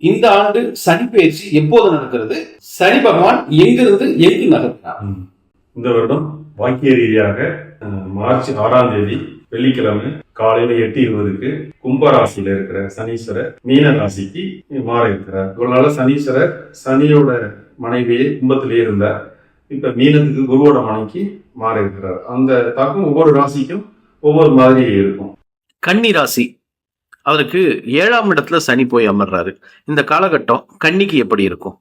இந்த ஆண்டு சனி பயிற்சி எப்போது நடக்கிறது? சனி பகவான் எங்கிருந்து எங்கு நகர்த்தினார்? இந்த வருடம் வாக்கிய ரீதியாக மார்ச் 6ஆம் தேதி வெள்ளிக்கிழமை காலையில 8:20க்கு கும்பராசியில இருக்கிற சனீஸ்வரர் மீன ராசிக்கு மாற இருக்கிறார். இவ்வளவு நாள சனீஸ்வரர் சனியோட மனைவியே கும்பத்திலேயே இருந்தார். இப்ப மீனத்துக்கு குருவோட மனைவிக்கு மாற இருக்கிறார். அந்த தாக்கம் ஒவ்வொரு ராசிக்கும் ஒவ்வொரு மாதிரி இருக்கும். கன்னி ராசி, அவருக்கு 7ஆம் இடத்துல சனி போய் அமர்றாரு. இந்த காலகட்டம் கன்னிக்கு எப்படி இருக்கும்?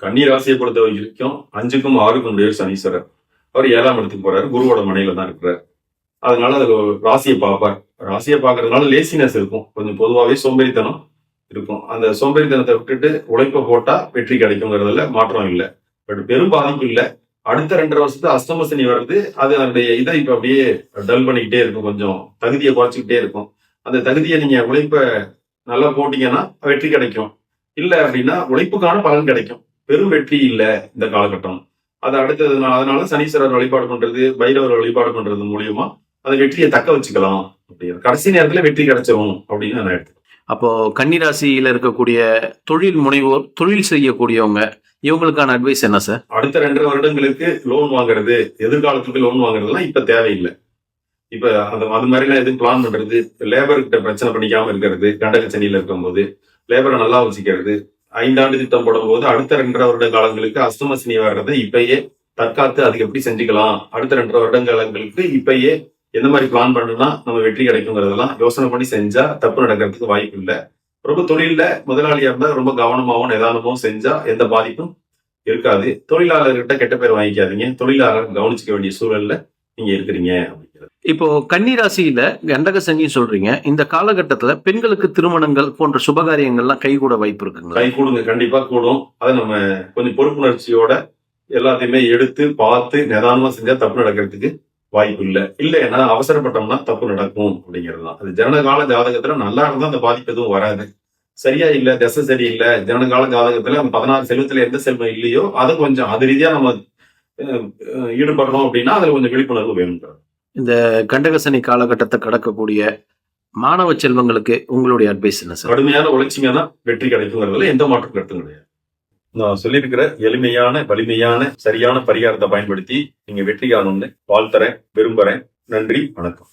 கன்னி ராசியை பொறுத்த வரைக்கும் 5க்கும் 6க்கும் உடைய சனீஸ்வரர் அவர் 7ஆம் இடத்துக்கு போறாரு. குருவோட மனையில தான் இருக்கிறார். அதனால அதுல ராசியை பார்ப்பார். ராசியை பார்க்கறதுனால லேசினஸ் இருக்கும், கொஞ்சம் பொதுவாகவே சோம்பேறித்தனம் இருக்கும். அந்த சோம்பேறித்தனத்தை விட்டுட்டு உழைப்ப போட்டா வெற்றி கிடைக்குங்கிறதுல மாற்றம் இல்லை. பட் பெரும் பாதிப்பு இல்லை. அடுத்த 2.5 வருஷத்து அஷ்டம சனி வருது. அது அதனுடைய இதை இப்ப அப்படியே டல் பண்ணிக்கிட்டே இருக்கும், கொஞ்சம் தகுதியை குறைச்சிக்கிட்டே இருக்கும். அந்த தகுதியை நீங்க உழைப்ப நல்லா போட்டீங்கன்னா வெற்றி கிடைக்கும். இல்லை அப்படின்னா உழைப்புக்கான பலன் கிடைக்கும். பெரும் வெற்றி இல்லை இந்த காலகட்டம். அது அடுத்தது. அதனால சனீஸ்வரர் வழிபாடு பண்றது, பைரவர் வழிபாடு பண்றது மூலியமா அந்த வெற்றியை தக்க வச்சுக்கலாம். அப்படிங்கிற கடைசி நேரத்துல வெற்றி கிடைச்சிரும் அப்படின்னு நான் எடுத்துக்கிறேன். அப்போ கன்னிராசியில இருக்கக்கூடிய தொழில் முனைவோர், தொழில் செய்யக்கூடியவங்க, இவங்களுக்கான அட்வைஸ் என்ன சார்? அடுத்த 2.5 வருடங்களுக்கு லோன் வாங்குறது, எதிர்காலத்துக்கு லோன் வாங்குறதுலாம் இப்ப தேவையில்லை. இப்ப அது மாதிரிலாம் எதுவும் பிளான் பண்றது, லேபர் கிட்ட பிரச்சனை பண்ணிக்காம இருக்கிறது, கண்டக சனியில இருக்கும்போது லேபரை நல்லா வச்சுக்கிறது, 5 ஆண்டு திட்டம் போடும் போது அடுத்த 2.5 வருட காலங்களுக்கு அஷ்டம சனி வர்றதை இப்பயே தற்காத்து அதுக்கு எப்படி செஞ்சுக்கலாம், அடுத்த 2.5 வருடங்களுக்கு இப்பயே எந்த மாதிரி பிளான் பண்ணணும்னா நம்ம வெற்றி கிடைக்குங்கிறதெல்லாம் யோசனை பண்ணி செஞ்சா தப்பு நடக்கிறதுக்கு வாய்ப்பு இல்லை. ரொம்ப தொழில முதலாளியா இருந்தா ரொம்ப கவனமாகவும் நிதானமாகவும் செஞ்சா எந்த பாதிப்பும் இருக்காது. தொழிலாளர்கிட்ட கெட்ட பேர் வாங்கிக்காதீங்க. தொழிலாளர் கவனிச்சுக்க வேண்டிய சூழல்ல நீங்க இருக்கிறீங்க அப்படிங்கிறது. இப்போ கன்னிராசியில கண்டக சனி சொல்றீங்க, இந்த காலகட்டத்துல பெண்களுக்கு திருமணங்கள் போன்ற சுபகாரியங்கள்லாம் கைகூட வாய்ப்பு இருக்குங்களா? கை கூடுங்க, கண்டிப்பா கூடும். அதை நம்ம கொஞ்சம் பொறுப்புணர்ச்சியோட எல்லாத்தையுமே எடுத்து பார்த்து நிதானமா செஞ்சா தப்பு நடக்கிறதுக்கு வாய்ப்பு இல்லை. இல்லைன்னா அவசரப்பட்டோம்னா தப்பு நடக்கும் அப்படிங்கிறது தான். அது ஜனனகால ஜாதகத்துல நல்லா இருந்தா அந்த பாதிப்பு எதுவும் வராது. சரியா இல்ல, திசை சரியில்லை, ஜனனகால ஜாதகத்துல அந்த 16 செல்வத்துல எந்த செல்வம் இல்லையோ அதை கொஞ்சம் அது ரீதியா நம்ம ஈடுபடணும் அப்படின்னா அதுல கொஞ்சம் விழிப்புணர்வு வேணும். இந்த கண்டகசனி காலகட்டத்தை கடக்கக்கூடிய மாணவ செல்வங்களுக்கு உங்களுடைய அட்வைஸ் என்ன சார்? கடுமையான உழைச்சிங்கன்னா வெற்றி கிடைக்குங்கிறதுல எந்த மாற்றம் கருத்தும் கிடையாது. நான் சொல்லியிருக்கிற எளிமையான வலிமையான சரியான பரிகாரத்தை பயன்படுத்தி நீங்க வெற்றி காணும்னு வாழ்த்துறேன், விரும்புறேன். நன்றி, வணக்கம்.